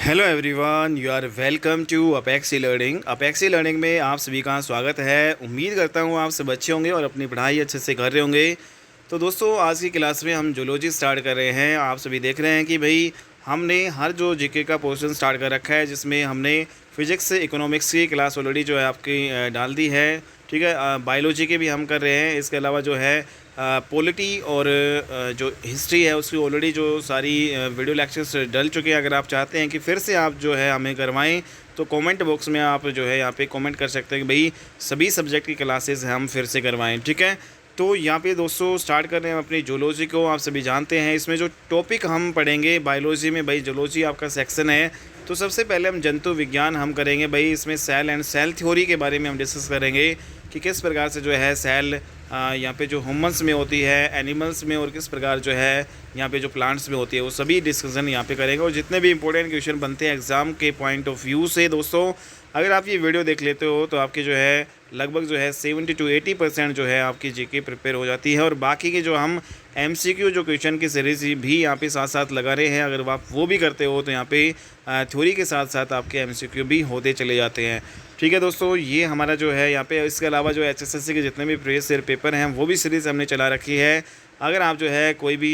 Hello everyone, you are welcome to Apexi learning. Apexi learning में आप सभी का स्वागत है। उम्मीद करता हूँ आप सब अच्छे होंगे और अपनी पढ़ाई अच्छे से कर रहे होंगे। तो दोस्तों, आज की क्लास में हम जूलॉजी स्टार्ट कर रहे हैं। आप सभी देख रहे हैं कि भाई हमने हर जो जीके का पोर्शन स्टार्ट कर रखा है, जिसमें हमने फिजिक्स इकोनॉमिक्स की क्लास ऑलरेडी जो है आपकी डाल दी है। ठीक है, बायोलॉजी के भी हम कर रहे हैं। इसके अलावा जो है पॉलिटी और जो हिस्ट्री है उसकी ऑलरेडी जो सारी वीडियो लेक्चर्स डल चुके हैं। अगर आप चाहते हैं कि फिर से आप जो है हमें करवाएं तो कमेंट बॉक्स में आप जो है यहाँ पे कमेंट कर सकते हैं कि भाई सभी सब्जेक्ट की क्लासेस हम फिर से करवाएं। ठीक है, तो यहाँ पे दोस्तों स्टार्ट कर रहे हैं अपनी जूलॉजी को। आप सभी जानते हैं इसमें जो टॉपिक हम पढ़ेंगे बायोलॉजी में, भाई जूलॉजी आपका सेक्शन है। तो सबसे पहले हम जंतु विज्ञान हम करेंगे। भाई इसमें सेल एंड सेल थ्योरी के बारे में हम डिस्कस करेंगे कि किस प्रकार से जो है सेल यहाँ पे जो ह्यूमंस में होती है, एनिमल्स में, और किस प्रकार जो है यहाँ पे जो प्लांट्स में होती है, वो सभी डिस्कशन यहाँ पे करेंगे। और जितने भी इंपॉर्टेंट क्वेश्चन बनते हैं एग्ज़ाम के पॉइंट ऑफ व्यू से दोस्तों, अगर आप ये वीडियो देख लेते हो तो आपकी जो है लगभग जो है 70 to 80% जो है आपकी जीके प्रिपेयर हो जाती है। और बाकी के जो हम एमसीक्यू जो क्वेश्चन की सीरीज भी यहाँ पे साथ साथ लगा रहे हैं, अगर आप वो भी करते हो तो यहाँ पे थ्योरी के साथ साथ आपके एमसीक्यू भी होते चले जाते हैं। ठीक है दोस्तों, ये हमारा जो है यहाँ पे, इसके अलावा जो एचएसएससी के जितने भी प्रीवियस ईयर पेपर हैं वो भी सीरीज़ हमने चला रखी है। अगर आप जो है कोई भी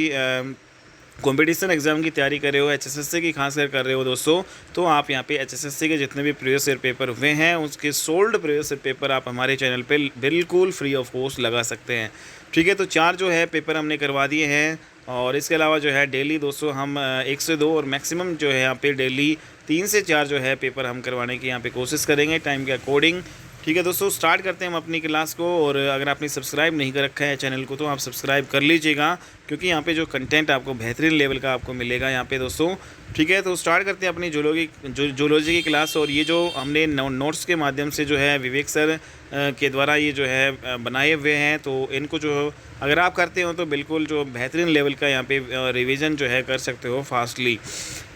कंपटीशन एग्ज़ाम की तैयारी कर रहे हो, एचएसएससी की खासकर कर रहे हो दोस्तों, तो आप यहाँ पे एचएसएससी के जितने भी प्रीवियस ईयर पेपर हुए हैं उसके सोल्ड प्रीवियस ईयर पेपर आप हमारे चैनल पे बिल्कुल फ्री ऑफ कॉस्ट लगा सकते हैं। ठीक है, तो 4 जो है पेपर हमने करवा दिए हैं। और इसके अलावा जो है डेली दोस्तों हम 1 से 2 और मैक्सिमम जो है यहाँ पे डेली 3 से 4 जो है पेपर हम करवाने की यहाँ पे कोशिश करेंगे टाइम के अकॉर्डिंग। ठीक है दोस्तों, स्टार्ट करते हैं हम अपनी क्लास को। और अगर आपने सब्सक्राइब नहीं कर रखा है चैनल को तो आप सब्सक्राइब कर लीजिएगा, क्योंकि यहाँ पे जो कंटेंट आपको बेहतरीन लेवल का आपको मिलेगा यहाँ पे दोस्तों। ठीक है, तो स्टार्ट करते हैं अपनी जूलॉजी की क्लास। और ये जो हमने नोट्स के माध्यम से जो है विवेक सर के द्वारा ये जो है बनाए हुए हैं, तो इनको जो अगर आप करते हो तो बिल्कुल जो बेहतरीन लेवल का यहाँ पे रिवीजन जो है कर सकते हो फास्टली।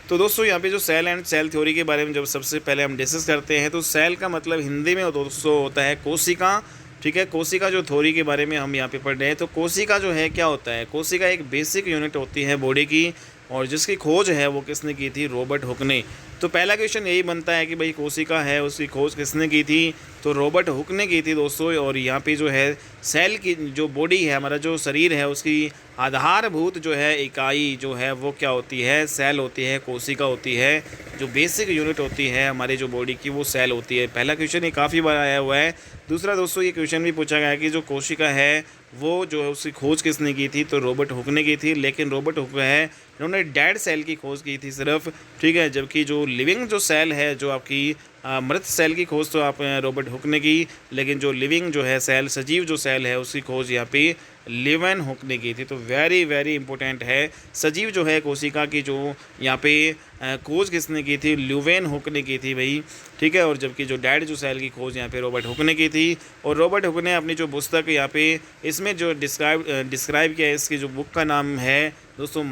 तो दोस्तों, यहाँ पे जो सेल एंड सेल थ्योरी के बारे में जब सबसे पहले हम डिस्कस करते हैं, तो सेल का मतलब हिंदी में दोस्तों होता है कोशिका। ठीक है, कोशिका जो थ्योरी के बारे में हम यहाँ पे पढ़ रहे हैं, तो कोशिका जो है क्या होता है, कोशिका एक बेसिक यूनिट होती है बॉडी की, और जिसकी खोज है वो किसने की थी, रॉबर्ट हुक ने। तो पहला क्वेश्चन यही बनता है कि भाई कोशिका है उसकी खोज किसने की थी, तो रॉबर्ट हुक ने की थी दोस्तों। और यहाँ पे जो है सेल की जो बॉडी है, हमारा जो शरीर है, उसकी आधारभूत जो है इकाई जो है वो क्या होती है, सेल होती है, कोशिका होती है। जो बेसिक यूनिट होती है हमारी जो बॉडी की वो सेल होती है। पहला क्वेश्चन ये काफ़ी बार आया हुआ है। दूसरा दोस्तों, ये क्वेश्चन भी पूछा गया है कि जो कोशिका है वो जो है उसकी खोज किसने की थी, तो रॉबर्ट हुक ने की थी। लेकिन रॉबर्ट हुक है इन्होंने डेड सेल की खोज की थी सिर्फ। ठीक है, जबकि जो लिविंग जो सेल है, जो आपकी मृत सेल की खोज तो आप रॉबर्ट हुक ने की, लेकिन जो लिविंग जो है सेल, सजीव जो सेल है, उसकी खोज यहाँ पे ल्यूवेन हुक ने की थी। तो वेरी वेरी इंपॉर्टेंट है, सजीव जो है कोशिका की जो यहाँ पे खोज किसने की थी, ल्यूवेन हुक ने की थी भाई। ठीक है, और जबकि जो डेड जो सेल की खोज यहाँ पे रॉबर्ट हुक ने की थी। और रॉबर्ट हुक ने अपनी जो पुस्तक यहाँ पे इसमें जो डिस्क्राइब किया है, इसकी जो बुक का नाम है दोस्तों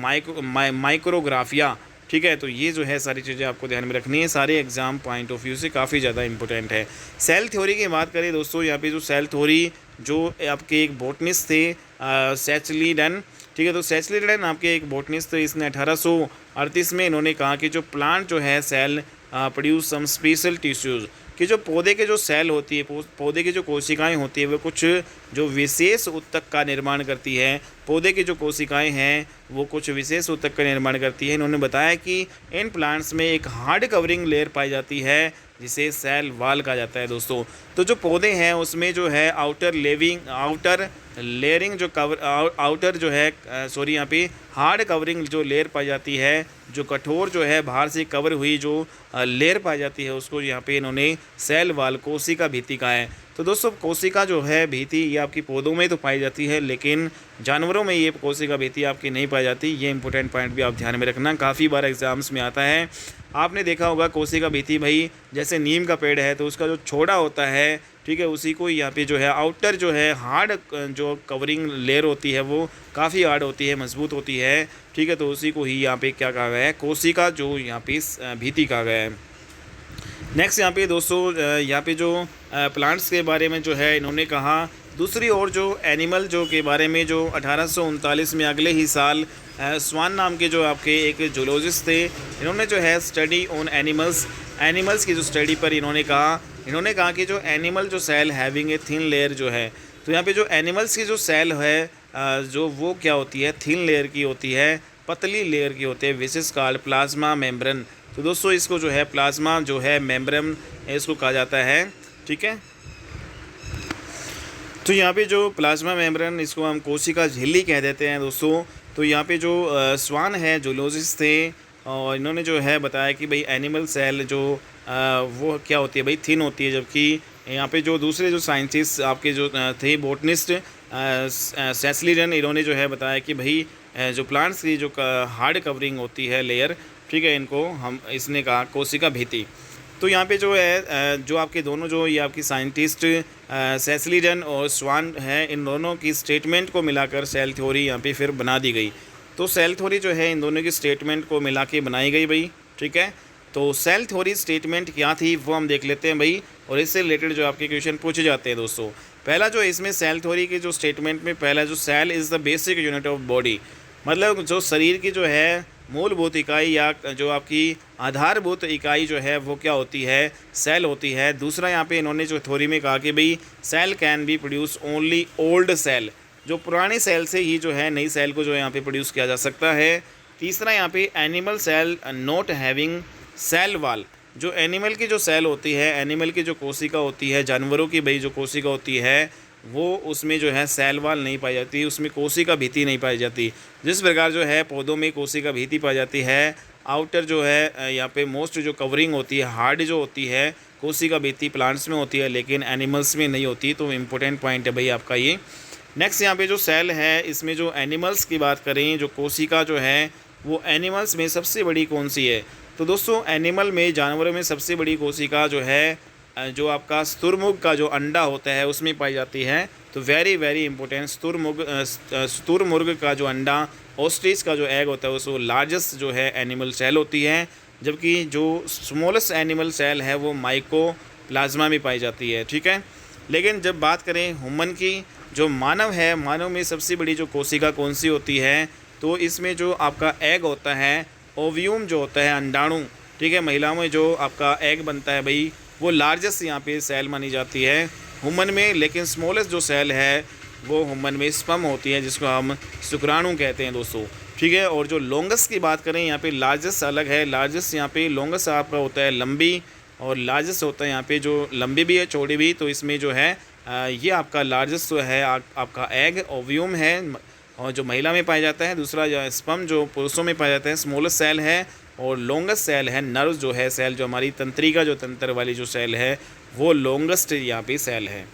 माइक्रोग्राफिया। ठीक है, तो ये जो है सारी चीज़ें आपको ध्यान में रखनी है, सारे एग्जाम पॉइंट ऑफ व्यू से काफ़ी ज़्यादा इंपॉर्टेंट है। सेल थ्योरी की बात करें दोस्तों, यहाँ पे जो सेल थ्योरी जो आपके एक बॉटनिस्ट थे सेचलिडन। ठीक है, तो सेचलिडन आपके एक बॉटनिस्ट थे। इसने 1838 में इन्होंने कहा कि जो प्लांट जो है cell produce some special tissues, कि जो पौधे के जो सेल होती है, पौधे की जो कोशिकाएं होती है, वो कुछ जो विशेष ऊतक का निर्माण करती है। पौधे की जो कोशिकाएं हैं वो कुछ विशेष ऊतक का निर्माण करती है। इन्होंने बताया कि इन प्लांट्स में एक हार्ड कवरिंग लेयर पाई जाती है जिसे सेल वाल कहा जाता है दोस्तों। तो जो पौधे हैं उसमें जो है आउटर लेयरिंग जो कवर आउटर जो है यहाँ पे हार्ड कवरिंग जो लेयर पाई जाती है, जो कठोर जो है बाहर से कवर हुई जो लेयर पाई जाती है, उसको यहाँ पे इन्होंने सेल वाल, कोशिका भित्ति कहा है। तो दोस्तों, कोशिका जो है भित्ति ये आपकी पौधों में तो पाई जाती है, लेकिन जानवरों में ये कोशिका भित्ति आपकी नहीं पाई जाती। ये इंपॉर्टेंट पॉइंट भी आप ध्यान में रखना, काफ़ी बार एग्जाम्स में आता है। आपने देखा होगा कोशिका भित्ति भाई, जैसे नीम का पेड़ है तो उसका जो छोड़ा होता है, ठीक है, उसी को यहाँ पे जो है आउटर जो है हार्ड जो कवरिंग लेयर होती है वो काफ़ी हार्ड होती है, मजबूत होती है। ठीक है, तो उसी को ही यहाँ पे क्या कहा गया है, कोशिका जो यहाँ पे भित्ति कहा गया है। नेक्स्ट यहाँ पे दोस्तों, यहाँ पे जो प्लांट्स के बारे में जो है इन्होंने कहा दूसरी ओर जो एनिमल जो के बारे में जो 1839 में अगले ही साल स्वान नाम के जो आपके एक जूलॉजिस्ट थे, इन्होंने जो है स्टडी ऑन एनिमल्स की जो स्टडी पर इन्होंने कहा कि जो एनिमल जो cell having a thin layer जो है, तो यहाँ पे जो एनिमल्स की जो सेल है जो वो क्या होती है, थिन लेयर की होती है, पतली लेयर की होती है, which is called plasma membrane. तो दोस्तों इसको जो है प्लाज्मा जो है मेम्ब्रेन इसको कहा जाता है, ठीक है। तो यहाँ पे जो प्लाज्मा मेम्ब्रेन इसको हम कोशिका झिल्ली कह देते हैं दोस्तों। तो यहाँ पे जो स्वान है जूलॉजिस्ट थे और इन्होंने जो है बताया कि भाई एनिमल सेल जो वो क्या होती है भाई, थिन होती है, जबकि यहाँ पे जो दूसरे जो साइंटिस्ट आपके जो थे बोटनिस्ट सेस्लिडन, इन्होंने जो है बताया कि भाई जो प्लांट्स की जो हार्ड कवरिंग होती है लेयर, ठीक है, इनको हम इसने कहा कोशिका भित्ति। तो यहाँ पे जो है जो आपके दोनों जो ये आपकी साइंटिस्ट सेस्लिडन और स्वान है, इन दोनों की स्टेटमेंट को मिलाकर सेल थ्योरी यहाँ पे फिर बना दी गई। तो सेल थ्योरी जो है इन दोनों की स्टेटमेंट को मिला के बनाई गई भाई, ठीक है। तो सेल थ्योरी स्टेटमेंट क्या थी वो हम देख लेते हैं भाई, और इससे रिलेटेड जो आपके क्वेश्चन पूछे जाते हैं दोस्तों। पहला जो इसमें सेल थ्योरी के जो स्टेटमेंट में पहला जो cell is the basic unit of body, मतलब जो शरीर की जो है मूलभूत इकाई या जो आपकी आधारभूत इकाई जो है वो क्या होती है, सेल होती है। दूसरा यहाँ पे इन्होंने जो थ्योरी में कहा कि भाई cell can be produce only old cell, जो पुरानी सेल से ही जो है नई सेल को जो है यहाँ पे प्रोड्यूस किया जा सकता है। तीसरा यहाँ पे animal cell not having cell wall, जो एनिमल की जो सेल होती है, एनिमल की जो कोशिका होती है, जानवरों की भाई जो कोशिका होती है वो उसमें जो है सेल वाल नहीं पाई जाती, उसमें कोशिका भित्ति नहीं पाई जाती। जिस प्रकार जो है पौधों में कोशिका भित्ति पाई जाती है, आउटर जो है यहाँ पे मोस्ट जो कवरिंग होती है, हार्ड जो होती है कोशिका भित्ति प्लांट्स में होती है लेकिन एनिमल्स में नहीं होती। तो इम्पोर्टेंट पॉइंट है भाई आपका ये। नेक्स्ट यहाँ पे जो सेल है इसमें जो एनिमल्स की बात करें, जो कोशिका जो है वो एनिमल्स में सबसे बड़ी कौन सी है, तो दोस्तों एनिमल में जानवरों में सबसे बड़ी कोशिका जो है जो आपका स्तुरमुर्ग का जो अंडा होता है उसमें पाई जाती है। तो वेरी वेरी इंपॉर्टेंट, स्तुरमुर्ग का जो अंडा, ऑस्ट्रिच का जो एग होता है उसको लार्जेस्ट जो है एनिमल सेल होती है, जबकि जो स्मॉलेस्ट एनिमल सेल है वो माइकोप्लाज्मा में पाई जाती है, ठीक है। लेकिन जब बात करें ह्यूमन की, जो मानव है, मानव में सबसे बड़ी जो कोशिका कौन सी होती है, तो इसमें जो आपका एग होता है, ओव्यूम जो होता है अंडाणु, ठीक है, महिलाओं में जो आपका एग बनता है भाई वो लार्जेस्ट यहाँ पे सेल मानी जाती है ह्यूमन में। लेकिन स्मॉलेस्ट जो सेल है वो ह्यूमन में स्पर्म होती है, जिसको हम शुक्राणु कहते हैं दोस्तों, ठीक है। और जो लॉन्गेस्ट की बात करें यहाँ पे लार्जेस्ट अलग है, लार्जेस्ट यहाँ पे लॉन्गेस्ट आपका होता है लंबी, और लार्जेस्ट होता है यहाँ पे जो लंबी भी है चौड़ी भी। तो इसमें जो है ये आपका लार्जेस्ट जो है आपका एग ओव्यूम है और जो महिला में पाया जाता है। दूसरा जो स्पर्म जो पुरुषों में पाया जाता है, स्मॉलेस्ट सेल है। और लॉन्गेस्ट सेल है नर्व जो है सेल, जो हमारी तंत्रिका जो तंत्र वाली जो सेल है वो लॉन्गेस्ट यहाँ पे सेल है,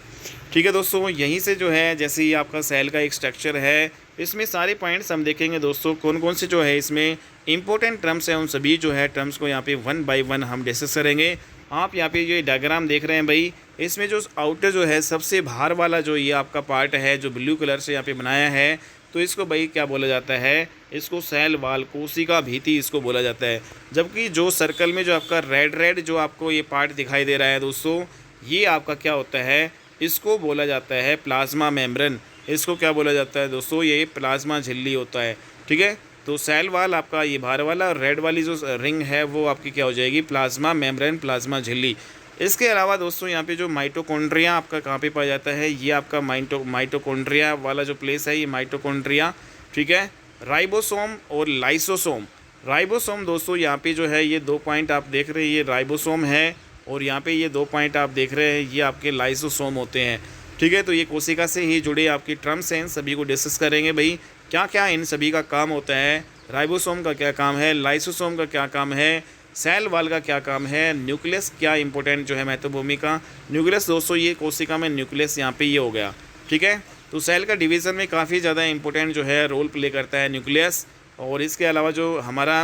ठीक है दोस्तों। यहीं से जो है जैसे ही आपका सेल का एक स्ट्रक्चर है, इसमें सारे पॉइंट्स हम देखेंगे दोस्तों, कौन कौन से जो है इसमें इंपॉर्टेंट टर्म्स हैं, उन सभी जो है टर्म्स को यहाँ पे 1 बाय 1 हम डिस्कस करेंगे। आप यहाँ पे ये डायग्राम देख रहे हैं भाई, इसमें जो आउटर जो है सबसे बाहर वाला जो ये आपका पार्ट है जो ब्लू कलर से यहाँ पे बनाया है, तो इसको भाई क्या बोला जाता है, इसको सेल वाल, कोशिका भित्ति इसको बोला जाता है। जबकि जो सर्कल में जो आपका रेड जो आपको ये पार्ट दिखाई दे रहा है दोस्तों, ये आपका क्या होता है, इसको बोला जाता है प्लाज्मा मेम्ब्रेन। इसको क्या बोला जाता है दोस्तों, ये प्लाज्मा झिल्ली होता है, ठीक है। तो सेल वाल आपका ये बाहर वाला, और रेड वाली जो रिंग है वो आपकी क्या हो जाएगी, प्लाज्मा मेम्ब्रेन, प्लाज्मा झिल्ली। इसके अलावा दोस्तों यहाँ पे जो माइटोकॉन्ड्रिया आपका कहाँ पे पाया जाता है, ये आपका माइटोकॉन्ड्रिया वाला जो प्लेस है ये माइटोकॉन्ड्रिया, ठीक है। राइबोसोम और लाइसोसोम। राइबोसोम दोस्तों यहाँ पे जो है ये 2 पॉइंट आप देख रहे हैं, ये राइबोसोम है, और यहाँ पे ये 2 पॉइंट आप देख रहे हैं ये आपके लाइसोसोम होते हैं, ठीक है। तो ये कोशिका से ही जुड़े आपकी टर्म्स हैं, सभी को डिस्कस करेंगे भाई क्या क्या इन सभी का काम होता है। राइबोसोम का क्या काम है, लाइसोसोम का क्या काम है, सेल वाल का क्या काम है, न्यूक्लियस क्या इंपॉर्टेंट जो है महत्व भूमिका। न्यूक्लियस दोस्तों ये कोशिका में न्यूक्लियस यहाँ पे ये हो गया, ठीक है। तो सेल का डिवीज़न में काफ़ी ज़्यादा इंपॉर्टेंट जो है रोल प्ले करता है न्यूक्लियस। और इसके अलावा जो हमारा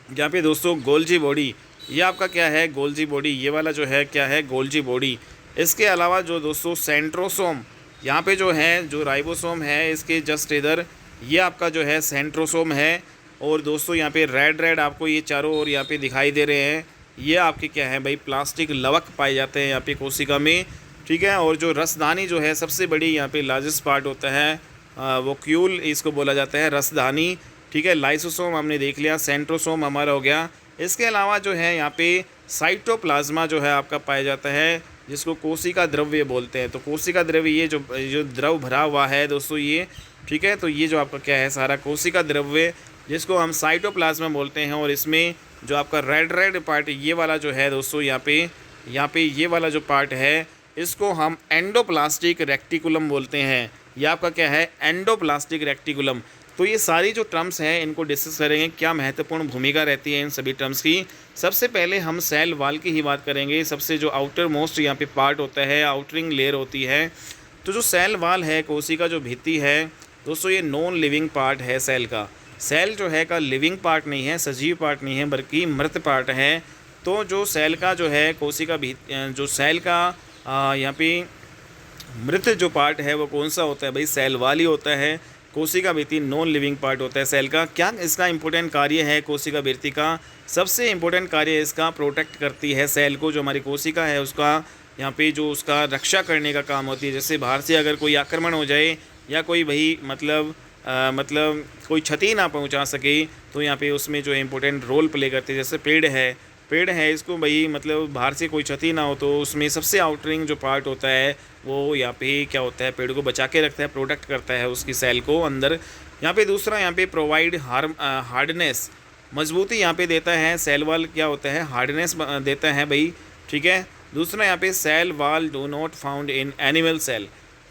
यहाँ पे दोस्तों गोल्जी बॉडी, ये आपका क्या है, गोल्जी बॉडी, ये वाला जो है क्या है, गोल्जी बॉडी। इसके अलावा जो दोस्तों सेंट्रोसोम, यहाँ पे जो है जो राइबोसोम है इसके जस्ट इधर ये आपका जो है सेंट्रोसोम है। और दोस्तों यहाँ पे रेड आपको ये चारों ओर यहाँ पे दिखाई दे रहे हैं, ये आपके क्या है भाई, प्लास्टिक लवक पाए जाते हैं यहाँ पे कोशिका में। ठीक है। और जो रसदानी जो है सबसे बड़ी यहाँ पे लार्जेस्ट पार्ट होता है, वो क्यूल इसको बोला जाता है, रसदानी। ठीक है। लाइसोसोम हमने देख लिया, सेंट्रोसोम हमारा हो गया। इसके अलावा जो है यहाँ पे साइटोप्लाज्मा जो है आपका पाया जाता है, जिसको कोशिका द्रव्य बोलते हैं। तो कोशिका द्रव्य ये जो जो द्रव भरा हुआ है दोस्तों ये, ठीक है। तो ये जो आपका क्या है सारा कोशिका द्रव्य, जिसको हम साइटोप्लाज्मा बोलते हैं। और इसमें जो आपका रेड पार्ट ये वाला जो है दोस्तों, यहाँ पे ये वाला जो पार्ट है, इसको हम एंडोप्लास्टिक रेक्टिकुलम बोलते हैं। ये आपका क्या है, एंडोप्लास्टिक रेक्टिकुलम। तो ये सारी जो टर्म्स हैं इनको डिस्कस करेंगे, क्या महत्वपूर्ण भूमिका रहती है इन सभी टर्म्स की। सबसे पहले हम सेल वाल की ही बात करेंगे। सबसे जो आउटर मोस्ट यहाँ पे पार्ट होता है, आउटरिंग लेयर होती है। तो जो सेल वाल है, कोशिका जो भित्ति है दोस्तों, ये नॉन लिविंग पार्ट है सेल का। सेल जो है का लिविंग पार्ट नहीं है, सजीव पार्ट नहीं है, बल्कि मृत पार्ट है। तो जो सेल का जो है कोशिका जो सेल का यहाँ पे मृत जो पार्ट है वो कौन सा होता है भाई, सेल वाल ही होता है। कोशिका भित्ति नॉन लिविंग पार्ट होता है सेल का। क्या इसका इंपॉर्टेंट कार्य है कोशिका भित्ति का? सबसे इम्पोर्टेंट कार्य इसका प्रोटेक्ट करती है सेल को। जो हमारी कोशिका है उसका यहाँ पे जो उसका रक्षा करने का काम होती है। जैसे बाहर से अगर कोई आक्रमण हो जाए या कोई भाई मतलब कोई क्षति ना पहुंचा सके, तो यहाँ पे उसमें जो इम्पोर्टेंट रोल प्ले करते हैं। जैसे पेड़ है इसको भाई मतलब बाहर से कोई क्षति ना हो, तो उसमें सबसे आउटरिंग जो पार्ट होता है वो यहाँ पे क्या होता है, पेड़ को बचा के रखता है, प्रोटेक्ट करता है उसकी सेल को अंदर। यहाँ पे दूसरा यहाँ पे प्रोवाइड हार्डनेस, मजबूती यहाँ पे देता है। सेल वाल क्या होता है, हार्डनेस देता है भाई, ठीक है। दूसरा यहाँ पे cell wall do not found in animal cell.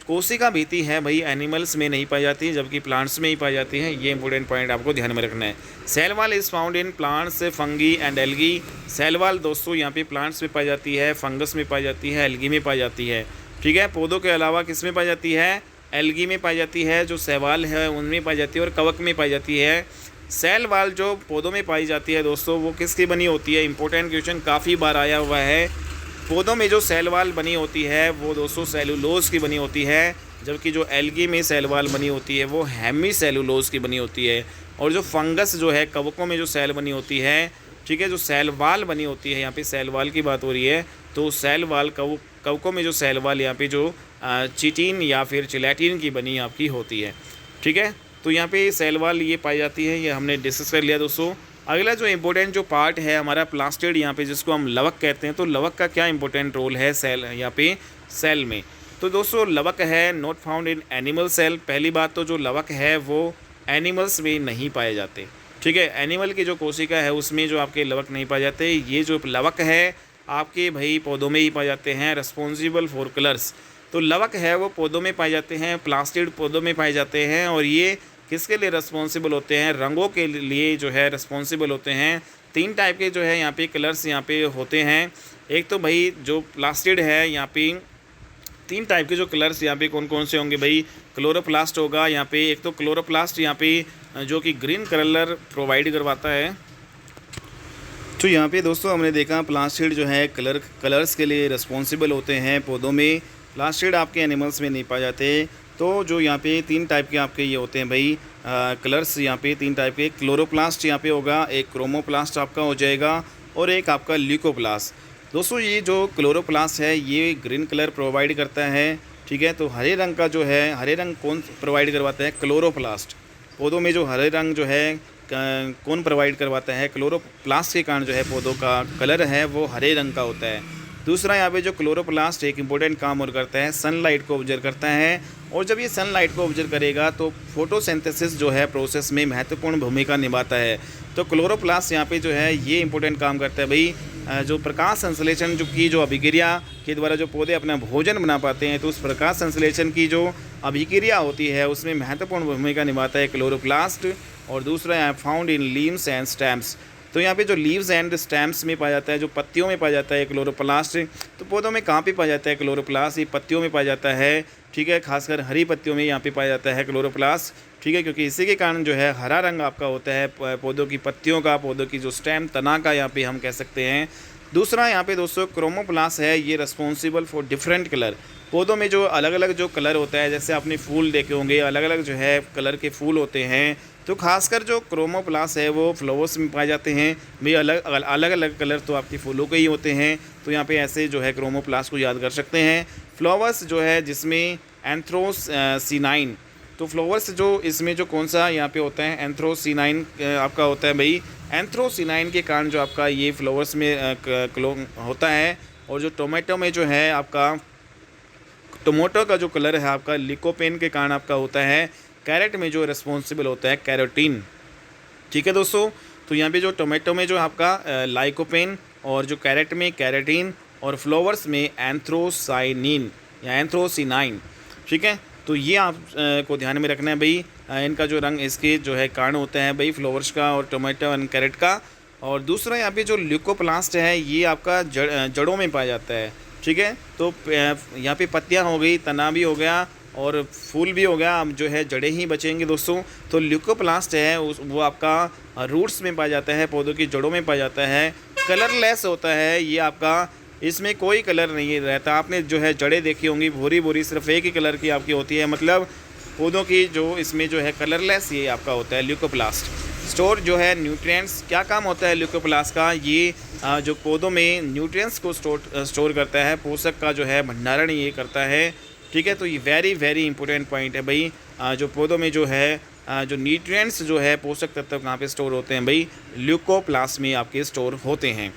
कोशिका भित्ति है भाई एनिमल्स में नहीं पाई जाती, जबकि प्लांट्स में ही पाई जाती है। ये इंपॉर्टेंट पॉइंट आपको ध्यान में रखना है। Cell wall is found in plants, fungi and algae. Cell wall दोस्तों यहाँ पे प्लांट्स में पाई जाती है, फंगस में पाई जाती है, एल्गी में पाई जाती है, ठीक है। पौधों के अलावा किस में पाई जाती है, एल्गी में पाई जाती है, जो शैवाल है उनमें पाई जाती है, और कवक में पाई जाती है। सेल वाल जो पौधों में पाई जाती है दोस्तों, वो किसकी बनी होती है? इंपॉर्टेंट क्वेश्चन काफ़ी बार आया हुआ है। पौधों में जो सेल वाल बनी होती है वो दोस्तों सेलुलोज की बनी होती है, जबकि जो एल्गी में सेल वाल बनी होती है वो हेमी सेलुलोज की बनी होती है। और जो फंगस जो है, कवकों में जो सेल बनी होती है, ठीक है, जो सेल वाल बनी होती है, यहाँ पे सेल वाल की बात हो रही है, तो सेल वाल कवकों में जो सेल वाल यहाँ पे जो चिटिन या फिर चिलेटिन की बनी आपकी होती है, ठीक है। तो यहाँ पे सेल वाल ये पाई जाती है, ये हमने डिस्कस कर लिया दोस्तों। अगला जो इम्पोर्टेंट जो पार्ट है हमारा प्लास्टिड, यहाँ पे जिसको हम लवक कहते हैं। तो लवक का क्या इंपॉर्टेंट रोल है सेल यहाँ पे सेल में? तो दोस्तों लवक है not found in animal cell. पहली बात तो जो लवक है वो एनिमल्स में नहीं पाए जाते, ठीक है। एनिमल की जो कोशिका है उसमें जो आपके लवक नहीं पाए जाते। ये जो लवक है आपके भाई पौधों में ही पाए जाते हैं। रिस्पॉन्सिबल फॉर कलर्स, तो लवक है वो पौधों में पाए जाते हैं, प्लास्टिड पौधों में पाए जाते हैं। और ये किसके लिए रिस्पॉन्सिबल होते हैं? रंगों के लिए जो है रिस्पॉन्सिबल होते हैं। 3 टाइप के जो है यहाँ पे कलर्स यहाँ पे होते हैं। एक तो भाई जो प्लास्टिड है, यहाँ पे 3 टाइप के जो कलर्स यहाँ पे कौन कौन से होंगे भाई? क्लोरोप्लास्ट होगा यहाँ पे, एक तो क्लोरोप्लास्ट यहाँ पे जो कि ग्रीन कलर प्रोवाइड करवाता है। तो यहाँ पे दोस्तों हमने देखा प्लास्टिड जो है कलर्स के लिए रिस्पॉन्सिबल होते हैं पौधों में। प्लास्टिड आपके एनिमल्स में नहीं पाए जाते। तो जो यहाँ पे 3 टाइप के आपके ये होते हैं भाई कलर्स, यहाँ पे 3 टाइप के। क्लोरोप्लास्ट यहाँ पे होगा, एक क्रोमोप्लास्ट आपका हो जाएगा, और एक आपका ल्यूकोप्लास्ट। दोस्तों ये जो क्लोरोप्लास्ट है ये ग्रीन कलर प्रोवाइड करता है, ठीक है। तो हरे रंग का जो है, हरे रंग कौन प्रोवाइड करवाता है? क्लोरोप्लास्ट। पौधों में जो हरे रंग जो है कौन प्रोवाइड करवाता है? क्लोरोप्लास्ट के कारण जो है पौधों का कलर है वो हरे रंग का होता है। दूसरा यहाँ पे जो क्लोरोप्लास्ट एक इम्पोर्टेंट काम और करता है, सनलाइट को ऑब्जर्व करता है। और जब ये सनलाइट को ऑब्जर्व करेगा तो फोटोसिंथेसिस जो है प्रोसेस में महत्वपूर्ण भूमिका निभाता है। तो क्लोरोप्लास्ट यहाँ पे जो है ये इंपॉर्टेंट काम करता है भाई, जो प्रकाश संश्लेषण जो अभिक्रिया के द्वारा जो पौधे अपना भोजन बना पाते हैं, तो उस प्रकाश संश्लेषण की जो अभिक्रिया होती है उसमें महत्वपूर्ण भूमिका निभाता है क्लोरोप्लास्ट। और दूसरा यहाँ found in leaves and stems. तो यहाँ पे जो लीव्स एंड स्टेम्स में पाया जाता है, जो पत्तियों में पाया जाता है क्लोरोप्लास्ट। तो पौधों में कहाँ पे पाया जाता है क्लोरोप्लास्ट? ये पत्तियों में पाया जाता है, ठीक है। खासकर हरी पत्तियों में यहाँ पे पाया जाता है क्लोरोप्लास्ट, ठीक है, क्योंकि इसी के कारण जो है हरा रंग आपका होता है पौधों की पत्तियों का, पौधों की जो स्टेम तना का यहाँ पे हम कह सकते हैं। दूसरा यहाँ पे दोस्तों क्रोमोप्लास्ट है, ये रिस्पॉन्सिबल फॉर डिफरेंट कलर। पौधों में जो अलग अलग जो कलर होता है, जैसे आपने फूल देखे होंगे अलग अलग जो है कलर के फूल होते हैं, तो खासकर जो क्रोमोप्लास्ट है वो फ्लावर्स में पाए जाते हैं भी। अलग अलग अलग कलर तो आपके फूलों के ही होते हैं, तो यहाँ पे ऐसे जो है क्रोमोप्लास्ट को याद कर सकते हैं। फ्लावर्स जो है जिसमें एंथ्रोसिनाइन, तो फ्लावर्स जो इसमें जो कौन सा यहाँ पे होता है एंथ्रोसिनाइन आपका होता है भाई। एंथ्रोसिनाइन के कारण जो आपका ये फ्लावर्स में होता है। और जो टोमेटो में जो है आपका टोमेटो का जो कलर है आपका लिकोपेन के कारण आपका होता है। कैरेट में जो रिस्पॉन्सिबल होता है कैरोटीन। ठीक है दोस्तों, तो यहाँ पे जो टोमेटो में जो आपका लाइकोपेन, और जो कैरेट में कैरेटीन, और फ्लावर्स में एंथ्रोसाइनिन या एंथ्रोसिनाइन। ठीक है, तो ये आप को ध्यान में रखना है भाई। इनका जो रंग इसके जो है कारण होता है भाई फ्लावर्स का और टोमेटो एंड कैरेट का। और दूसरा यहाँ पे जो ल्यूकोप्लास्ट है ये आपका जड़ों में पाया जाता है। ठीक है, तो यहाँ पे पत्तियाँ हो गई, तना भी हो गया और फूल भी हो गया, अब जो है जड़ें ही बचेंगी दोस्तों। तो ल्यूकोप्लास्ट है वो आपका रूट्स में पाया जाता है, पौधों की जड़ों में पाया जाता है। कलरलेस होता है ये आपका, इसमें कोई कलर नहीं रहता। आपने जो है जड़ें देखी होंगी भूरी भूरी, सिर्फ एक ही कलर की आपकी होती है, मतलब पौधों की जो इसमें जो है कलरलेस ये आपका होता है ल्यूकोप्लास्ट। स्टोर जो है न्यूट्रिएंट्स, क्या काम होता है ल्यूकोप्लास्ट का, ये जो पौधों में न्यूट्रिएंट्स को स्टोर करता है, पोषक का जो है भंडारण ये करता है। ठीक है, तो ये वेरी वेरी इंपॉर्टेंट पॉइंट है भाई। जो पौधों में जो है जो न्यूट्रिएंट्स जो है पोषक तत्व कहाँ पे स्टोर होते हैं भाई, ल्यूकोप्लास्ट में आपके स्टोर होते हैं।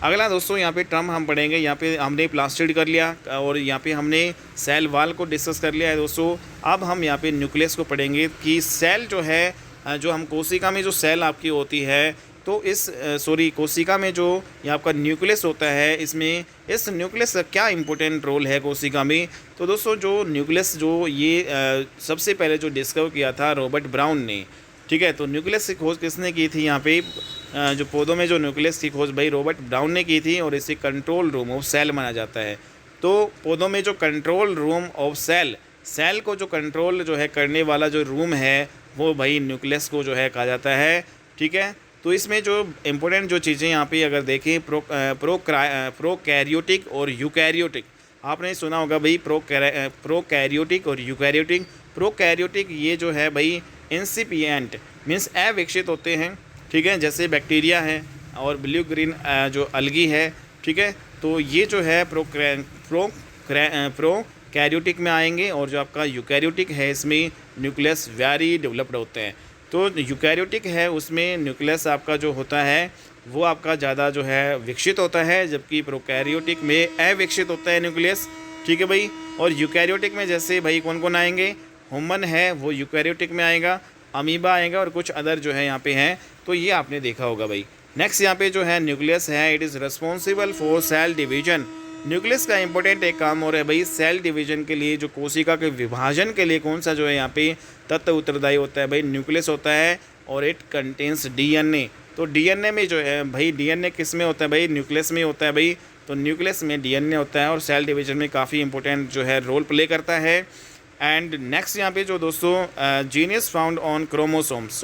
अगला दोस्तों यहाँ पे टर्म हम पढ़ेंगे, यहाँ पे हमने प्लास्टिड कर लिया और यहाँ पे हमने सेल वाल को डिस्कस कर लिया है दोस्तों। अब हम यहाँ पे न्यूक्लियस को पढ़ेंगे कि सेल जो है जो हम कोशिका में जो सेल आपकी होती है, तो इस कोशिका में जो ये आपका न्यूक्लियस होता है, इसमें इस न्यूक्लियस का क्या इंपॉर्टेंट रोल है कोशिका में। तो दोस्तों जो न्यूक्लियस जो ये सबसे पहले जो डिस्कवर किया था रॉबर्ट ब्राउन ने। ठीक है, तो न्यूक्लियस की खोज किसने की थी, यहाँ पे जो पौधों में जो न्यूक्लियस की खोज भाई रॉबर्ट ब्राउन ने की थी, और इसे कंट्रोल रूम ऑफ सेल माना जाता है। तो पौधों में जो कंट्रोल रूम ऑफ सेल को जो कंट्रोल जो है करने वाला जो रूम है वो भाई न्यूक्लियस को जो है कहा जाता है। ठीक है, तो इसमें जो इम्पोर्टेंट जो चीज़ें यहाँ पे अगर देखें प्रोकैरियोटिक और यूकैरियोटिक, आपने सुना होगा भाई प्रोकैरियोटिक और यूकैरियोटिक। प्रोकैरियोटिक ये जो है भाई इंसिपिएंट मीन्स अविकसित होते हैं। ठीक है, जैसे बैक्टीरिया है और ब्लू ग्रीन जो अलगी है। ठीक है, तो ये जो है प्रोकैरियोटिक में आएंगे, और जो आपका यूकैरियोटिक है इसमें न्यूक्लियस वेरी डेवलप्ड होते हैं। तो यूकैरियोटिक है उसमें न्यूक्लियस आपका जो होता है वो आपका ज़्यादा जो है विकसित होता है, जबकि प्रोकैरियोटिक में अविकसित होता है न्यूक्लियस। ठीक है भाई, और यूकैरियोटिक में जैसे भाई कौन कौन आएंगे, ह्यूमन है वो यूकैरियोटिक में आएगा, अमीबा आएगा और कुछ अदर जो है यहाँ पे हैं, तो ये आपने देखा होगा भाई। नेक्स्ट यहाँ पे जो है न्यूक्लियस है, it is responsible for sale division. Nucleus का इंपॉर्टेंट एक काम और है भाई सेल डिवीजन के लिए, जो कोशिका के विभाजन के लिए कौन सा जो है यहाँ पे तत्व उत्तरदायी होता है भाई, न्यूक्लियस होता है। और इट कंटेन्स डीएनए, तो डीएनए में जो है भाई डीएनए किस में होता है भाई, न्यूक्लियस में होता है भाई। तो न्यूक्लियस में डीएनए होता है और सेल डिवीजन में काफ़ी इंपॉर्टेंट जो है रोल प्ले करता है। एंड नेक्स्ट यहाँ पे जो दोस्तों genes found on chromosomes,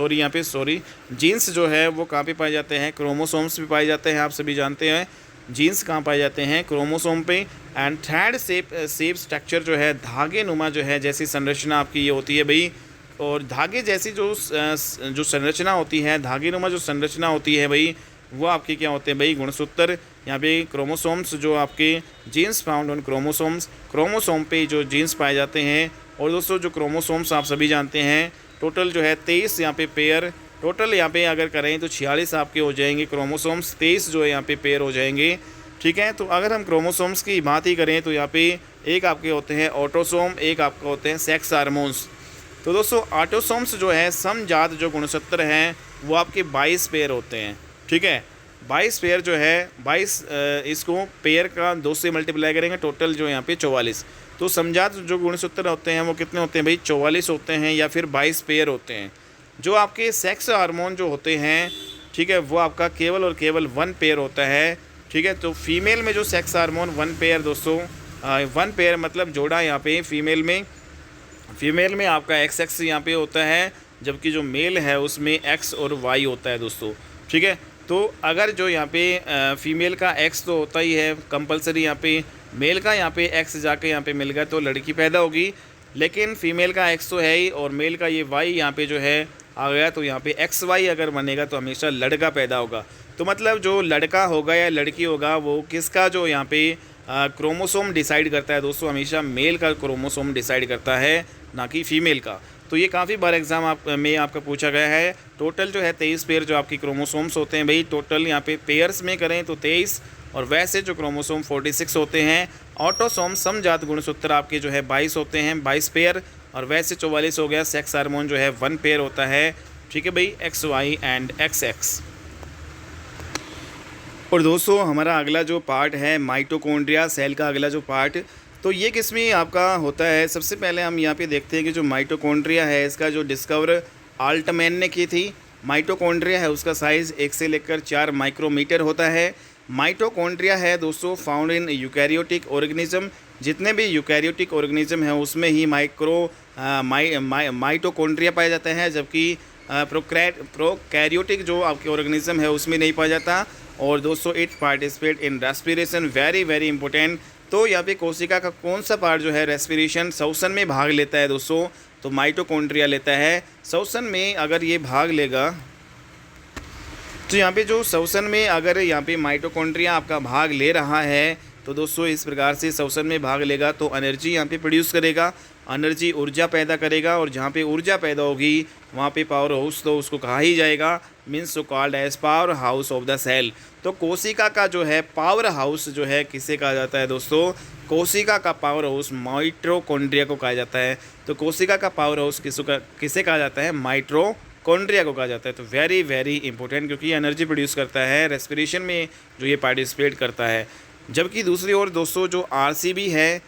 genes जो है वो कहाँ पे पाए जाते हैं, क्रोमोसोम्स भी पाए जाते हैं। आप सभी जानते हैं जीन्स कहाँ पाए जाते हैं, क्रोमोसोम पे। एंड थ्रेड शेप स्ट्रक्चर जो है धागे नुमा जो है जैसी संरचना आपकी ये होती है भाई। और धागे जैसी जो संरचना होती है, धागे नुमा जो संरचना होती है भाई, वो आपके क्या होते हैं भाई, गुणसूत्र। यहाँ पे क्रोमोसोम्स जो आपके जीन्स फाउंड ऑन क्रोमोसोम पे जो जीन्स पाए जाते हैं। और दोस्तों जो क्रोमोसोम्स आप सभी जानते हैं टोटल जो है 23 यहाँ पे पेयर, टोटल यहाँ पे अगर करें तो 46 आपके हो जाएंगे क्रोमोसोम्स, 23 जो है यहाँ पे पेयर हो जाएंगे। ठीक है, तो अगर हम क्रोमोसोम्स की बात ही करें तो यहाँ पे एक आपके होते हैं ऑटोसोम, एक आपके होते हैं सेक्स हार्मोन्स। तो दोस्तों ऑटोसोम्स जो है समजात जो गुणसूत्र हैं वो आपके 22 पेयर होते हैं। ठीक है, 22 पेयर जो है 22 इसको पेयर का 2 से मल्टीप्लाई करेंगे, टोटल जो यहाँ पे 44। तो समजात जो गुणसूत्र होते हैं वो कितने होते हैं भाई, 44 होते हैं या फिर 22 पेयर होते हैं। जो आपके सेक्स हार्मोन जो होते हैं, ठीक है, वो आपका केवल और केवल 1 पेयर होता है। ठीक है, तो फीमेल में जो सेक्स हार्मोन 1 पेयर दोस्तों, 1 पेयर मतलब जोड़ा यहाँ पे फीमेल में आपका XX यहाँ पे होता है, जबकि जो मेल है उसमें X और Y होता है दोस्तों। ठीक है, तो अगर जो यहाँ पे फीमेल का एक्स तो होता ही है कंपलसरी, यहाँ पे मेल का यहाँ पे एक्स जाके यहाँ पे मिल गया तो लड़की पैदा होगी, लेकिन फीमेल का एक्स तो है ही और मेल का ये वाई यहाँ पे जो है आ गया, तो यहाँ पे एक्स वाई अगर बनेगा तो हमेशा लड़का पैदा होगा। तो मतलब जो लड़का होगा या लड़की होगा वो किसका जो यहाँ पे क्रोमोसोम डिसाइड करता है दोस्तों, हमेशा मेल का क्रोमोसोम डिसाइड करता है, ना कि फीमेल का। तो ये काफ़ी बार एग्ज़ाम में आपका पूछा गया है। टोटल जो है 23 पेयर जो आपकी क्रोमोसोम्स होते हैं भाई, टोटल यहाँ पे पेयर्स में करें तो 23, और वैसे जो क्रोमोसोम 46 होते हैं। ऑटोसोम समजात गुणसूत्र आपके जो है 22 होते हैं, 22 पेयर, और वैसे 44 हो गया। सेक्स हार्मोन जो है 1 पेयर होता है, ठीक है भाई, XY एंड XX। और दोस्तों हमारा अगला जो पार्ट है माइटोकॉन्ड्रिया, सेल का अगला जो पार्ट, तो ये किसमें आपका होता है। सबसे पहले हम यहाँ पे देखते हैं कि जो माइटोकॉन्ड्रिया है इसका जो डिस्कवर आल्टमैन ने की थी। माइटोकॉन्ड्रिया है उसका साइज़ 1 से लेकर 4 माइक्रोमीटर होता है। माइटोकॉन्ड्रिया है दोस्तों फाउंड इन यूकैरियोटिक ऑर्गेनिज्म, जितने भी यूकैरियोटिक ऑर्गेनिज्म हैं उसमें ही माइटोकॉन्ड्रिया पाया जाता है, जबकि प्रोकैरियोटिक जो आपके ऑर्गेनिज्म है उसमें नहीं पाया जाता। और दोस्तों it participate in respiration, very very important. तो यहाँ पे कोशिका का कौन सा पार्ट जो है रेस्पिरेशन श्वसन में भाग लेता है दोस्तों, तो माइटोकॉन्ड्रिया लेता है। श्वसन में अगर ये भाग लेगा तो यहाँ पे जो श्वसन में अगर यहाँ पे माइटोकॉन्ड्रिया आपका भाग ले रहा है तो दोस्तों इस प्रकार से श्वसन में भाग लेगा तो एनर्जी यहाँ पे प्रोड्यूस करेगा, एनर्जी ऊर्जा पैदा करेगा, और जहाँ पे ऊर्जा पैदा होगी वहाँ पे पावर हाउस तो उसको कहा ही जाएगा, means so called as power house of the cell. तो कोशिका का जो है पावर हाउस जो है किसे कहा जाता है दोस्तों, कोशिका का पावर हाउस माइटोकॉन्ड्रिया को कहा जाता है। तो कोशिका का पावर हाउस किसे कहा जाता है, माइटोकॉन्ड्रिया को कहा जाता है। तो वेरी वेरी इंपॉर्टेंट, क्योंकि एनर्जी प्रोड्यूस करता है, रेस्पिरेशन में जो ये पार्टिसिपेट करता है। जबकि दूसरी ओर दोस्तों जो RCB है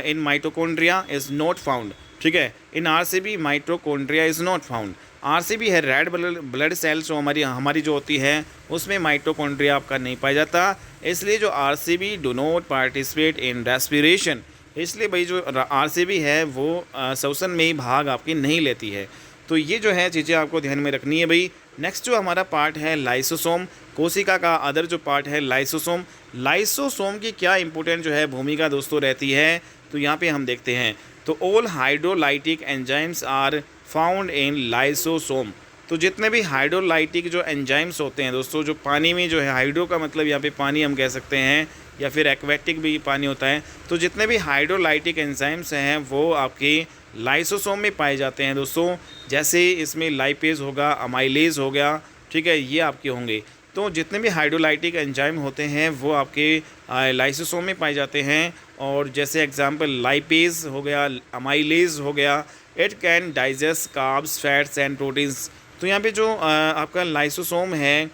in mitochondria is not found, ठीक है, इन RCB mitochondria is not found. RCB है रेड ब्लड सेल्स जो हमारी जो होती है उसमें माइटोकॉन्ड्रिया आपका नहीं पाया जाता, इसलिए जो RCB do not participate in respiration, इसलिए भाई जो RCB है वो श्वसन में ही भाग आपकी नहीं लेती है। तो ये जो है चीज़ें आपको ध्यान में रखनी है भाई। नेक्स्ट जो हमारा पार्ट है लाइसोसोम, कोशिका का अदर जो पार्ट है लाइसोसोम। लाइसोसोम की क्या इंपॉर्टेंट जो है भूमिका दोस्तों रहती है, तो यहाँ पे हम देखते हैं। तो all hydrolytic enzymes are found in lysosome. तो जितने भी हाइड्रोलाइटिक जो एंजाइम्स होते हैं दोस्तों, जो पानी में जो है, हाइड्रो का मतलब यहाँ पे पानी हम कह सकते हैं, या फिर एक्वेटिक भी पानी होता है, तो जितने भी हाइड्रोलाइटिक एंजाइम्स हैं वो आपके लाइसोसोम में पाए जाते हैं दोस्तों। जैसे इसमें लाइपेज होगा, अमाइलेज हो गया, ठीक है, ये आपके होंगे। तो जितने भी हाइड्रोलाइटिक एंजाइम होते हैं वो आपके लाइसोसोम में पाए जाते हैं। और जैसे एग्जांपल लाइपेज हो गया, अमाइलेज हो गया, it can digest carbs, fats and proteins. तो यहाँ पे जो आपका लाइसोसोम है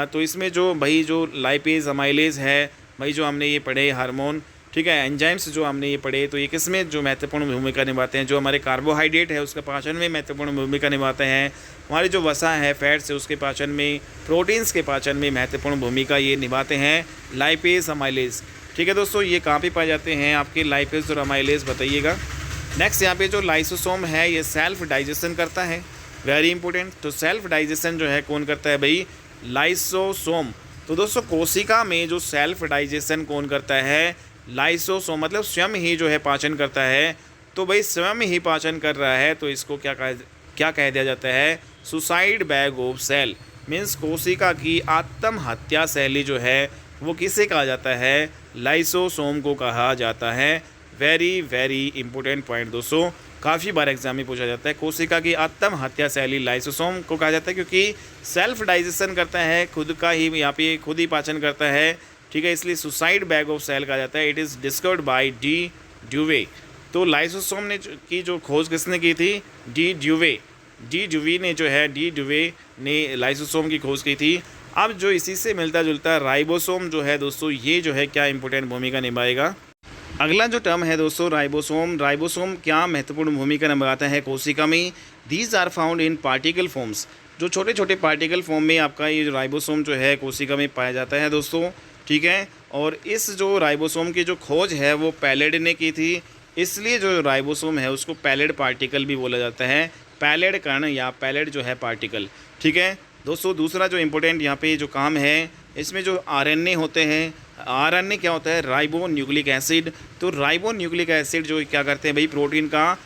तो इसमें जो भाई जो लाइपेज, अमाइलेज है भाई, जो हमने ये पढ़े हार्मोन, ठीक है, एंजाइम्स जो हमने ये पढ़े, तो ये किसमें जो महत्वपूर्ण भूमिका निभाते हैं, जो हमारे कार्बोहाइड्रेट है उसका पाचन में महत्वपूर्ण भूमिका निभाते हैं, हमारी जो वसा है फैट्स है उसके पाचन में, प्रोटीन्स के पाचन में महत्वपूर्ण भूमिका ये निभाते हैं लाइपेज, अमाइलेज। ठीक है दोस्तों, ये कहाँ पे पाए जाते हैं आपके लाइपेज और अमाइलेज, बताइएगा। नेक्स्ट यहाँ पे जो लाइसोसोम है ये सेल्फ डाइजेशन करता है, वेरी इंपॉर्टेंट। तो सेल्फ डाइजेशन जो है कौन करता है भाई, लाइसोसोम। तो दोस्तों कोशिका में जो सेल्फ डाइजेशन कौन करता है, लाइसोसोम, मतलब स्वयं ही जो है पाचन करता है। तो भाई स्वयं ही पाचन कर रहा है तो इसको क्या कह दिया जाता है, suicide bag of cell, means कोशिका की आत्महत्या शैली जो है वो किसे कहा जाता है, लाइसोसोम को कहा जाता है। वेरी वेरी इंपॉर्टेंट पॉइंट दोस्तों, काफ़ी बार एग्जाम में पूछा जाता है। कोशिका की आत्महत्या शैली लाइसोसोम को कहा जाता है, क्योंकि सेल्फ डाइजेशन करता है, खुद का ही यहाँ पे खुद ही पाचन करता है, ठीक है, इसलिए सुसाइड बैग ऑफ सेल कहा जाता है। It is discovered by de Duve. तो लाइसोसोम ने की जो खोज किसने की थी, डी ड्यूवी ने जो है, डी ड्यूवे ने लाइसोसोम की खोज की थी। अब जो इसी से मिलता जुलता राइबोसोम जो है दोस्तों, ये जो है क्या इंपॉर्टेंट भूमिका निभाएगा। अगला जो टर्म है दोस्तों राइबोसोम। राइबोसोम क्या महत्वपूर्ण भूमिका निभाता है कोशिका में, these are found in particle forms. जो छोटे छोटे पार्टिकल फॉर्म में आपका ये जो राइबोसोम जो है कोशिका में पाया जाता है दोस्तों, ठीक है। और इस जो राइबोसोम की जो खोज है वो पैलेड ने की थी, इसलिए जो राइबोसोम है उसको पैलेड पार्टिकल भी बोला जाता है, पैलेड कण या पैलेड जो है पार्टिकल, ठीक है। दोस्तों दूसरा जो इम्पोर्टेंट यहाँ पे जो काम है, इसमें जो आरएनए होते हैं, आरएनए क्या होता है, राइबो न्यूक्लिक एसिड। तो राइबो न्यूक्लिक एसिड जो क्या करते हैं भाई, प्रोटीन का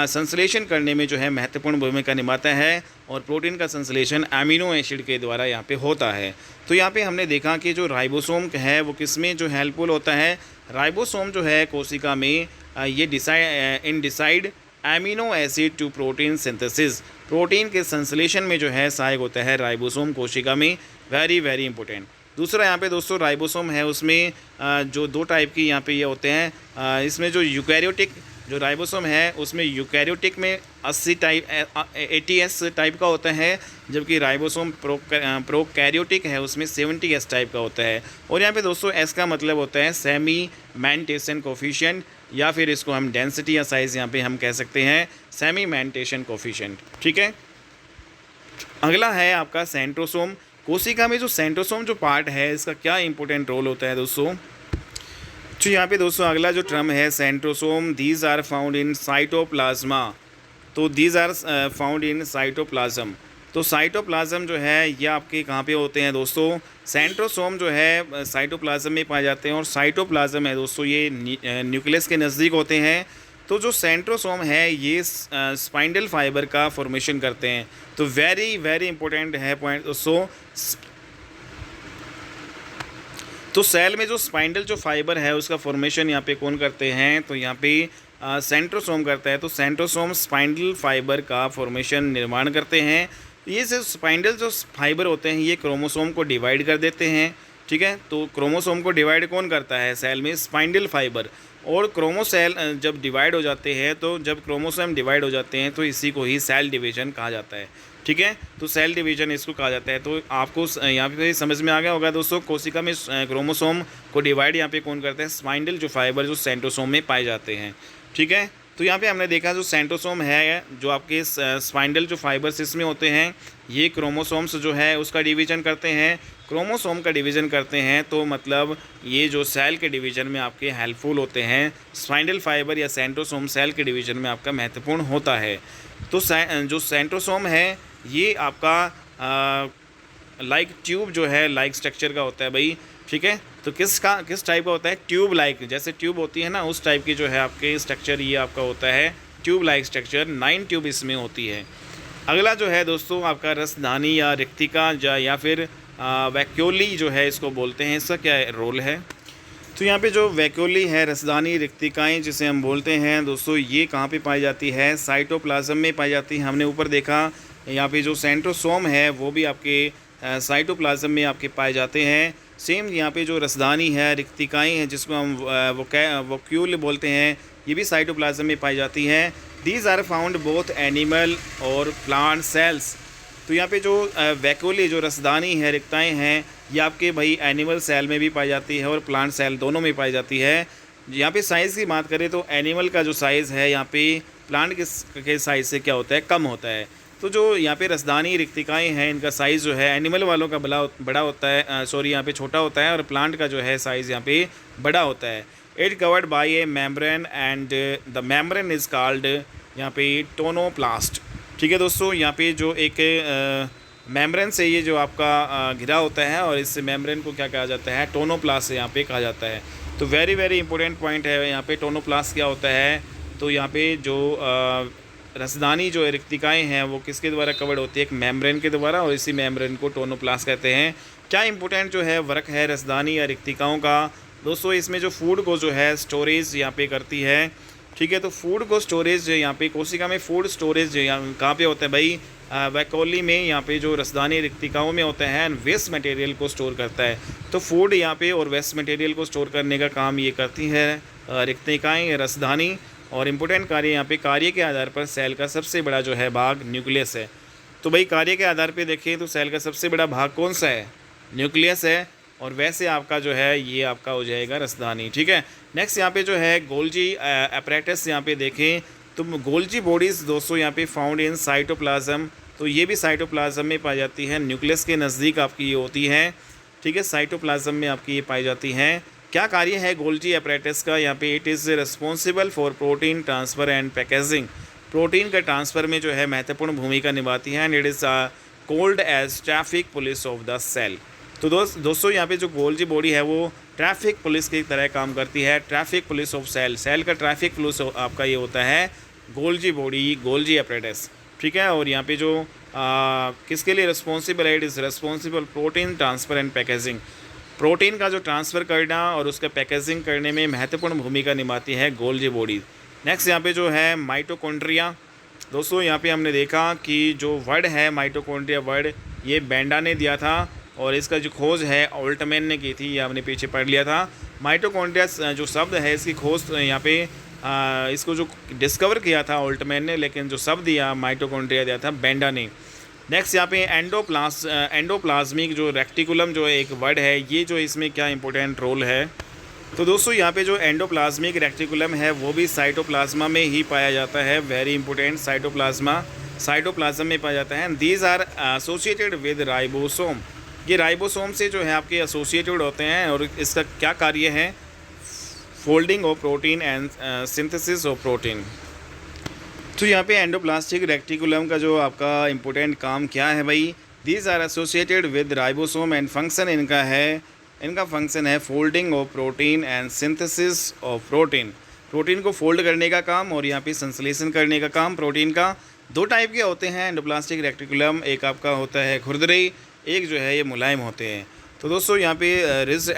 संश्लेषण करने में जो है महत्वपूर्ण भूमिका निभाता है, और प्रोटीन का संश्लेषण अमीनो एसिड के द्वारा यहाँ पे होता है। तो यहाँ पे हमने देखा कि जो राइबोसोम है वो किस में जो हेल्पफुल होता है, राइबोसोम जो है कोशिका में ये decide amino acid to protein synthesis, protein के संश्लेषण में जो है सहायक होता है राइबोसोम कोशिका में। Very very important. दूसरा यहाँ पे दोस्तों राइबोसोम है, उसमें जो दो टाइप की यहाँ पे ये होते हैं, इसमें जो यूकैरियोटिक जो राइबोसोम है उसमें यूकैरियोटिक में 80S टाइप का होता है, जबकि राइबोसोम प्रोकैरियोटिक है उसमें 70S टाइप का होता है। और यहाँ पे दोस्तों S का मतलब होता है सेमीमेंटेशन कोफिशिएंट, या फिर इसको हम डेंसिटी या साइज़ यहाँ पे हम कह सकते हैं सेमीमेंटेशन कोफिशिएंट। ठीक है, अगला है आपका सेंट्रोसोम। कोशिका में जो सेंट्रोसोम जो पार्ट है इसका क्या इंपॉर्टेंट रोल होता है दोस्तों। तो यहाँ पे दोस्तों अगला जो टर्म है centrosome, these are found in cytoplasm. तो these are found in cytoplasm. तो साइटोप्लाज्म जो है ये आपके कहाँ पे होते हैं दोस्तों, सेंट्रोसोम जो है साइटोप्लाज्म में पाए जाते हैं, और साइटोप्लाज्म है दोस्तों ये न्यूक्लियस के नज़दीक होते हैं। तो जो सेंट्रोसोम है ये स्पाइंडल फाइबर का फॉर्मेशन करते हैं। तो वेरी वेरी इंपॉर्टेंट है पॉइंट दोस्तों। तो सेल में जो स्पाइंडल जो फाइबर है उसका फॉर्मेशन यहाँ पे कौन करते हैं, तो यहाँ पे सेंट्रोसोम करता है। तो सेंट्रोसोम स्पाइंडल फाइबर का फॉर्मेशन निर्माण करते हैं। ये जो स्पाइंडल जो फाइबर होते हैं ये क्रोमोसोम को डिवाइड कर देते हैं। ठीक है, तो क्रोमोसोम को डिवाइड कौन करता है सेल में, स्पाइंडल फाइबर। और क्रोमोसेल जब डिवाइड हो जाते हैं, तो जब क्रोमोसोम डिवाइड हो जाते हैं तो इसी को ही सेल डिवीजन कहा जाता है। ठीक है, तो सेल डिवीजन इसको कहा जाता है। तो आपको यहाँ पे समझ में आ गया होगा दोस्तों, कोशिका में क्रोमोसोम को डिवाइड यहाँ पे कौन करता है, स्पाइंडल जो फाइबर जो सेंट्रोसोम में पाए जाते हैं। ठीक है, तो यहाँ पे हमने देखा जो सेंट्रोसोम है जो आपके स्पाइंडल जो फाइबर्स इसमें होते हैं ये क्रोमोसोम्स जो है उसका डिवीजन करते हैं, क्रोमोसोम का डिवीज़न करते हैं। तो मतलब ये जो सेल के डिवीज़न में आपके हेल्पफुल होते हैं, स्पाइंडल फाइबर या सेंट्रोसोम सेल के डिवीज़न में आपका महत्वपूर्ण होता है। तो जो सेंट्रोसोम है ये आपका लाइक ट्यूब जो है लाइक स्ट्रक्चर का होता है भाई। ठीक है, तो किस टाइप का होता है, ट्यूब लाइक, जैसे ट्यूब होती है ना उस टाइप की जो है आपके स्ट्रक्चर ये आपका होता है ट्यूब लाइक स्ट्रक्चर। 9 ट्यूब इसमें होती है। अगला जो है दोस्तों आपका रसदानी या रिक्तिका या फिर वैक्यूली जो है इसको बोलते हैं, इसका क्या रोल है। तो यहाँ पे जो वैक्यूली है, रसदानी, रिक्तिकाएँ जिसे हम बोलते हैं दोस्तों, ये कहाँ पे पाई जाती है, साइटोप्लाज्म में पाई जाती है। हमने ऊपर देखा यहाँ पे जो सेंट्रोसोम है वो भी आपके साइटोप्लाज्म में आपके पाए जाते हैं। सेम यहाँ पे जो रसदानी है, रिक्तिकाएँ हैं जिसको हम वैक्यूल बोलते हैं, ये भी साइटोप्लाज्म में पाई जाती हैं। These are found both animal और प्लांट सेल्स। तो यहाँ पे जो वैक्यूली जो रसदानी है, रिक्ताएँ हैं, ये आपके भाई एनिमल सेल में भी पाई जाती है और प्लांट सेल दोनों में पाई जाती है। यहाँ पे साइज़ की बात करें तो एनिमल का जो साइज़ है यहाँ पे प्लांट के साइज़ से क्या होता है, कम होता है। तो जो यहाँ पे रसदानी रिक्तिकाएँ हैं इनका साइज़ जो है एनिमल वालों का बड़ा होता है, सॉरी यहाँ पे छोटा होता है, और प्लांट का जो है साइज़ यहाँ पे बड़ा होता है। It covered by A membrane and the membrane is called यहाँ पे टोनोप्लास्ट। ठीक है दोस्तों, यहाँ पे जो एक मेम्ब्रेन से ये जो आपका घिरा होता है, और इस मेम्ब्रेन को क्या कहा जाता है, टोनोप्लास्ट से यहाँ पे कहा जाता है। तो वेरी वेरी इंपॉर्टेंट पॉइंट है यहाँ पे, टोनोप्लास्ट क्या होता है। तो यहाँ पे जो रसदानी जो रिक्तिकाएँ हैं वो किसके द्वारा कवर्ड होती है, एक मेम्ब्रेन के द्वारा, और इसी मेम्ब्रेन को टोनोप्लास्ट कहते हैं। क्या इंपॉर्टेंट जो है वर्क है रसदानी या रिक्तिकाओं का दोस्तों, इसमें जो फूड को जो है स्टोरेज यहाँ पे करती है। ठीक है, तो फूड को स्टोरेज यहाँ पे कोशिका में फूड स्टोरेज यहाँ कहाँ पे होता है भाई, वैक्यूली में यहाँ पे जो रसदानी रिक्तिकाओं में होता है, वेस्ट मटेरियल को स्टोर करता है। तो फूड यहाँ पे और वेस्ट मटेरियल को स्टोर करने का काम ये करती है रिक्तिकाएँ, रसदानी। और इम्पोर्टेंट कार्य यहाँ पे कार्य के आधार पर सेल का सबसे बड़ा जो है भाग न्यूक्लियस है। तो भाई कार्य के आधार पे देखें तो सेल का सबसे बड़ा भाग कौन सा है, न्यूक्लियस है, और वैसे आपका जो है ये आपका हो जाएगा रसदानी। ठीक है, नेक्स्ट यहाँ पे जो है गोल्जी अपैरेटस यहाँ पे देखें तो गोल्जी बॉडीज़ दोस्तों यहाँ पे फाउंड इन साइटोप्लाज्म। तो ये भी साइटोप्लाज्म में पाई जाती है, न्यूक्लियस के नज़दीक आपकी ये होती है। ठीक है, साइटोप्लाज्म में आपकी ये पाई जाती हैं। क्या कार्य है गोल्जी अपैरेटस का यहाँ पे, it is responsible for protein transfer and packaging. Protein का ट्रांसफ़र में जो है महत्वपूर्ण भूमिका निभाती है, and it is called as traffic police of the cell. तो दोस्तों यहाँ पे जो गोल्जी बॉडी है वो ट्रैफिक पुलिस की तरह काम करती है। Traffic police of cell, cell का ट्रैफिक पुलिस आपका ये होता है गोल्जी बॉडी, गोल्जी अपरेटस, ठीक है। और यहाँ पे जो किसके लिए रिस्पॉन्सिबल है, it is responsible protein transfer and packaging. Protein का जो ट्रांसफ़र करना और उसका पैकेजिंग करने में महत्वपूर्ण भूमिका निभाती है गोल्जी बॉडी। नेक्स्ट यहाँ पे जो है माइटोकॉन्ड्रिया। दोस्तों यहाँ पे हमने देखा कि जो वर्ड है माइटोकॉन्ड्रिया वर्ड, ये बेंडा ने दिया था और इसका जो खोज है ऑल्टमैन ने की थी, ये हमने पीछे पढ़ लिया था। माइटोकॉन्ड्रिया जो शब्द है इसकी खोज यहाँ पे इसको जो डिस्कवर किया था ऑल्टमैन ने, लेकिन जो शब्द दिया माइटोकॉन्ड्रिया दिया था बेंडा ने। नेक्स्ट यहाँ पे एंडोप्लाज्मिक जो रेक्टिकुलम जो एक वर्ड है, ये जो इसमें क्या इंपॉर्टेंट रोल है। तो दोस्तों यहाँ पे जो एंडोप्लाज्मिक रेक्टिकुलम है वो भी साइटोप्लाज्मा में ही पाया जाता है। वेरी इंपॉर्टेंट, साइटोप्लाज्म में पाया जाता है। These are associated with ribosome. ये राइबोसोम से जो है आपके एसोसिएटेड होते हैं और इसका क्या कार्य है, folding of protein and synthesis of protein. तो यहाँ पे एंडोप्लास्टिक रेक्टिकुलम का जो आपका इम्पोर्टेंट काम क्या है भाई, these are associated with ribosome and function इनका फंक्शन है folding of protein and synthesis of protein. Protein को फोल्ड करने का काम और यहाँ पे संश्लेषण करने का काम प्रोटीन का। दो टाइप के होते हैं एंडोप्लास्टिक रेक्टिकुलम, एक आपका होता है खुरदरे, एक जो है ये मुलायम होते हैं। तो दोस्तों यहाँ पे रिज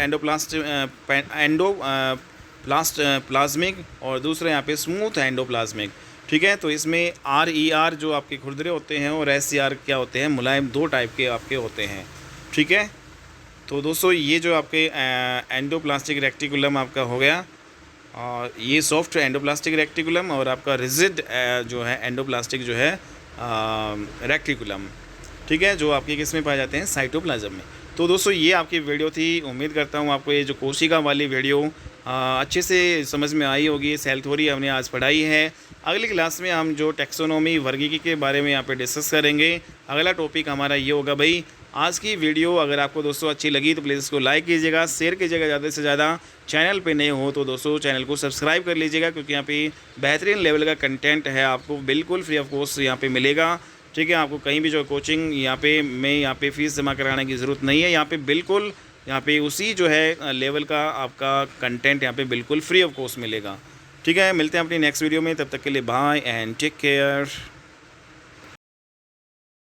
प्लाज्मिक और दूसरा यहाँ पे स्मूथ एंडोप्लाज्मिक, ठीक है। तो इसमें RER जो आपके खुरदरे होते हैं और SCR क्या होते हैं, मुलायम, दो टाइप के आपके होते हैं, ठीक है। तो दोस्तों ये जो आपके एंडोप्लास्टिक रेक्टिकुलम आपका हो गया, और ये सॉफ्ट एंडोप्लास्टिक रेक्टिकुलम और आपका रिजिड जो है एंडोप्लास्टिक जो है रेक्टिकुलम, ठीक है, जो आपके किस में पाए जाते हैं, साइटोप्लाज्म में। तो दोस्तों ये आपकी वीडियो थी, उम्मीद करता हूँ आपको ये जो कोशिका वाली वीडियो अच्छे से समझ में आई होगी। सेल थ्योरी हमने आज पढ़ाई है। अगली क्लास में हम जो टैक्सोनॉमी, वर्गीकी के बारे में यहाँ पे डिस्कस करेंगे। अगला टॉपिक हमारा ये होगा भाई। आज की वीडियो अगर आपको दोस्तों अच्छी लगी तो प्लीज़ इसको लाइक कीजिएगा, शेयर कीजिएगा ज़्यादा से ज़्यादा। चैनल पे नए हो तो दोस्तों चैनल को सब्सक्राइब कर लीजिएगा, क्योंकि यहाँ पे बेहतरीन लेवल का कंटेंट है, आपको बिल्कुल फ्री ऑफ कॉस्ट यहाँ पे मिलेगा, ठीक है। आपको कहीं भी जो कोचिंग यहाँ पे फ़ीस जमा कराने की ज़रूरत नहीं है। यहाँ पे बिल्कुल यहाँ पे उसी जो है लेवल का आपका कंटेंट यहाँ पे बिल्कुल फ्री ऑफ कॉस्ट मिलेगा, ठीक है। मिलते हैं अपनी नेक्स्ट वीडियो में, तब तक के लिए बाय एंड टेक केयर।